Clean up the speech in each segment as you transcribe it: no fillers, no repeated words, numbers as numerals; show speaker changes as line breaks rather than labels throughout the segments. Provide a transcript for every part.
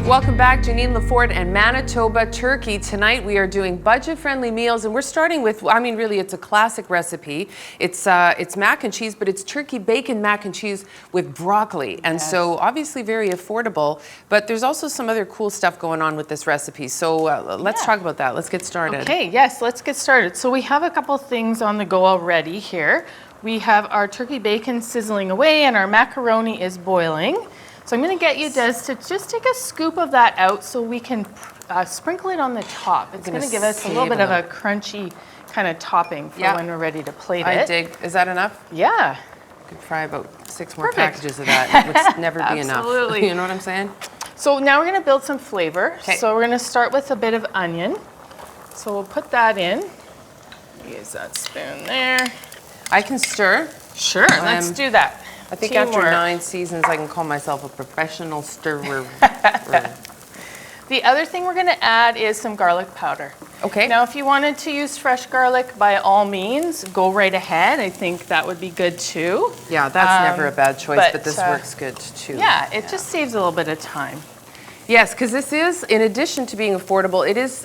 Welcome back, Janine LaForte and Manitoba Turkey. Tonight we are doing budget-friendly meals, and we're starting with, I mean, really, it's a classic recipe. It's mac and cheese, but it's turkey bacon mac and cheese with broccoli, and so obviously very affordable. But there's also some other cool stuff going on with this recipe. So let's talk about that. Let's get started.
Okay, yes, let's get started. So we have a couple things on the go already here. We have our turkey bacon sizzling away, and our macaroni is boiling. So I'm going to get you, Des, to just take a scoop of that out so we can sprinkle it on the top. It's going to give us a little bit of a crunchy kind of topping for when we're ready to plate it.
I dig. Is that enough?
Yeah.
I could fry about 6 more packages of that. It would never be enough.
Absolutely.
You know what I'm saying?
So now we're going to build some flavor. Okay. So we're going to start with a bit of onion. So we'll put that in. Use that spoon there.
I can stir.
Sure, let's do that.
I think after 9 seasons, I can call myself a professional stirrer.
The other thing we're going to add is some garlic powder.
Okay.
Now, if you wanted to use fresh garlic, by all means, go right ahead. I think that would be good too.
Yeah, that's never a bad choice, but this works good too.
Yeah, it just saves a little bit of time.
Yes, because this is, in addition to being affordable, it is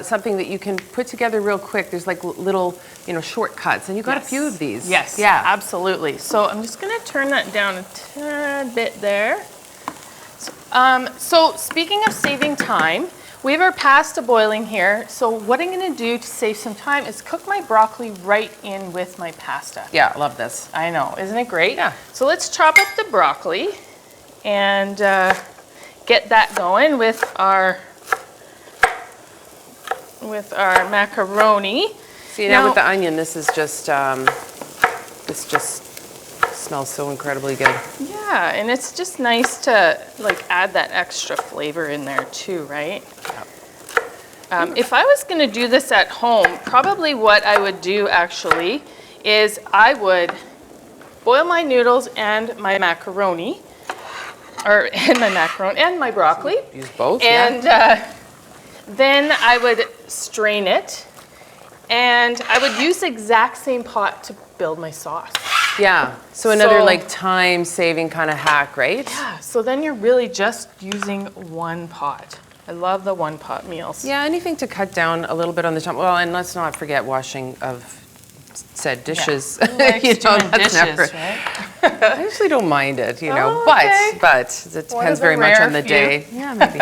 something that you can put together real quick. There's like little, shortcuts, and you've got a few of these.
Yes, yeah, absolutely. So I'm just going to turn that down a tad bit there. So speaking of saving time, we have our pasta boiling here. So what I'm going to do to save some time is cook my broccoli right in with my pasta.
Yeah, I love this.
I know, isn't it great?
Yeah.
So let's chop up the broccoli and get that going with our macaroni.
See, now with the onion, this is just this just smells so incredibly good.
Yeah, and it's just nice to add that extra flavor in there too, right? Yeah. If I was going to do this at home, probably what I would do actually is I would boil my noodles and my macaroni. And my broccoli.
Use both,
and then I would strain it, and I would use the exact same pot to build my sauce.
Yeah, so another time-saving kind of hack, right?
Yeah, so then you're really just using one pot. I love the one-pot meals.
Yeah, anything to cut down a little bit on the top. Well, and let's not forget washing of said dishes.
Yeah. Dishes, right?
I usually don't mind it, but it depends very much on the day. Yeah, maybe.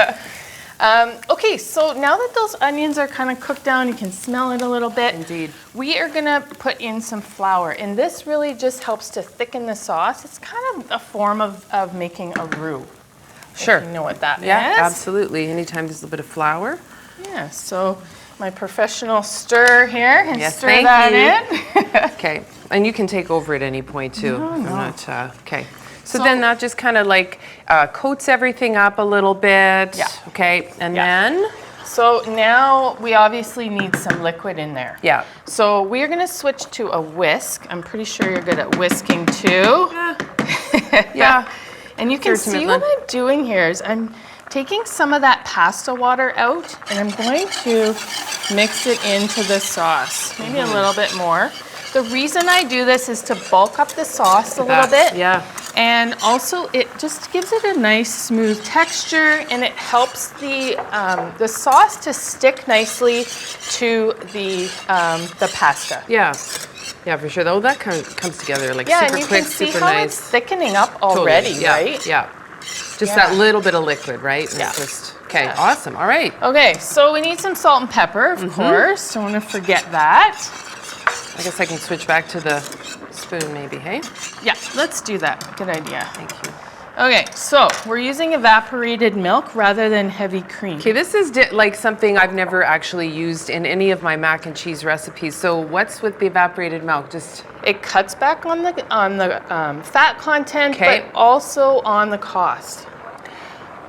Okay, so now that those onions are kind of cooked down, you can smell it a little bit.
Indeed.
We are going to put in some flour, and this really just helps to thicken the sauce. It's kind of a form of making a roux.
Sure.
If you know what that is.
Yeah, absolutely. Anytime there's a little bit of flour.
Yeah, so my professional stir here and stir that in.
Okay, and you can take over at any point too.
No.
I'm not, okay. So then that just kind of coats everything up a little bit.
Yeah.
Okay, and then?
So now we obviously need some liquid in there.
Yeah.
So we're going to switch to a whisk. I'm pretty sure you're good at whisking too.
Yeah.
And you can see what I'm doing here is I'm taking some of that pasta water out, and I'm going to mix it into the sauce, maybe a little bit more. The reason I do this is to bulk up the sauce a little bit.
Yeah. And
also it just gives it a nice smooth texture, and it helps the sauce to stick nicely to the pasta.
Yeah. Yeah, for sure. Though that kind of comes together super quick, super nice.
Yeah, and you can see how it's thickening up already, right?
Yeah. Just that little bit of liquid, right?
Yeah.
Okay, awesome. All right.
Okay, so we need some salt and pepper, of course. Don't want to forget that.
I guess I can switch back to the spoon maybe, hey?
Yeah, let's do that. Good idea.
Thank you.
Okay, so we're using evaporated milk rather than heavy cream.
Okay, this is something I've never actually used in any of my mac and cheese recipes. So what's with the evaporated milk?
It cuts back on the fat content, but also on the cost.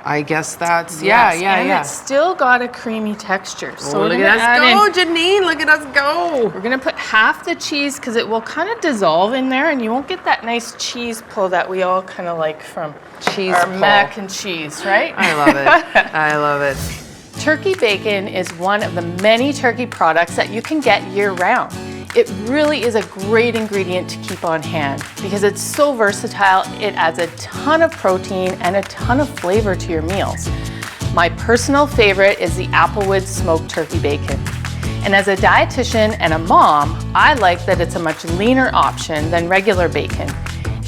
I guess that's,
and it's still got a creamy texture. So
look at us go, Janine, look at us go.
We're gonna put half the cheese because it will kind of dissolve in there, and you won't get that nice cheese pull that we all kind of like from our mac and cheese, right?
I love it, I love it.
Turkey bacon is one of the many turkey products that you can get year-round. It really is a great ingredient to keep on hand because it's so versatile. It adds a ton of protein and a ton of flavor to your meals. My personal favorite is the Applewood smoked turkey bacon. And as a dietitian and a mom, I like that it's a much leaner option than regular bacon.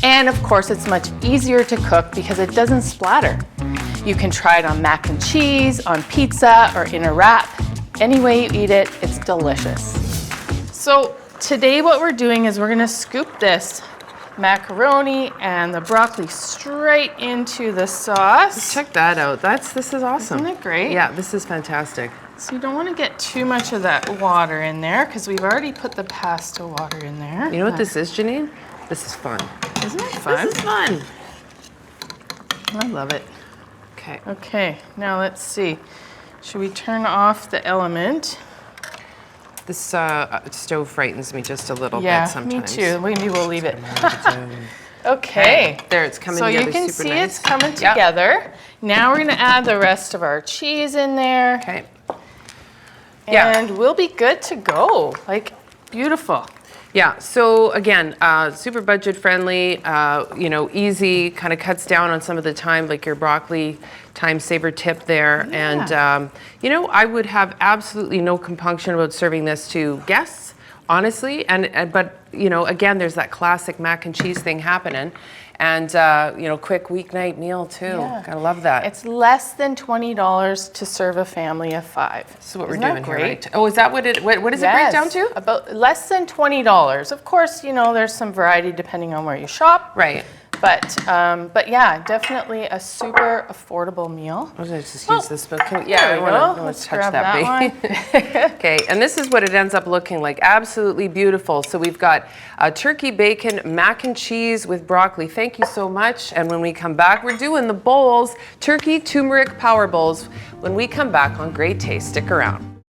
And of course, it's much easier to cook because it doesn't splatter. You can try it on mac and cheese, on pizza, or in a wrap. Any way you eat it, it's delicious. So today what we're doing is we're gonna scoop this macaroni and the broccoli straight into the sauce.
Check that out. This is awesome.
Isn't it great?
Yeah, this is fantastic.
So you don't want to get too much of that water in there because we've already put the pasta water in there.
You know what this is, Janine? This is fun.
Isn't it fun?
This is fun.
I love it.
Okay.
Okay, now let's see. Should we turn off the element?
This stove frightens me just a little bit
Yeah,
sometimes.
me too. Maybe we'll leave it. Okay.
There, it's coming
So
together
you can
super
see
nice.
it's coming
Yep.
together. Now we're going to add the rest of our cheese in there.
Okay. Yeah.
And we'll be good to go. Like, beautiful.
Yeah, so again, super budget friendly, you know, easy, kind of cuts down on some of the time, like your broccoli time saver tip there.
Yeah.
And, you know, I would have absolutely no compunction about serving this to guests, honestly. But, you know, again, there's that classic mac and cheese thing happening. And, you know, quick weeknight meal too.
Yeah.
Gotta love that.
It's less than $20 to serve a family of 5.
This is what
Isn't
we're
that
doing here,
great?
right? Oh, is that what it does it break down to?
About less than $20. Of course, you know, there's some variety depending on where you shop.
Right.
But yeah, definitely a super affordable meal.
I'll just use this book.
there
I
we
want
go.
to
Let's
touch
grab
that, baby. Okay, and this is what it ends up looking like. Absolutely beautiful. So we've got turkey bacon, mac and cheese with broccoli. Thank you so much. And when we come back, we're doing the bowls, turkey turmeric power bowls. When we come back on Great Taste, stick around.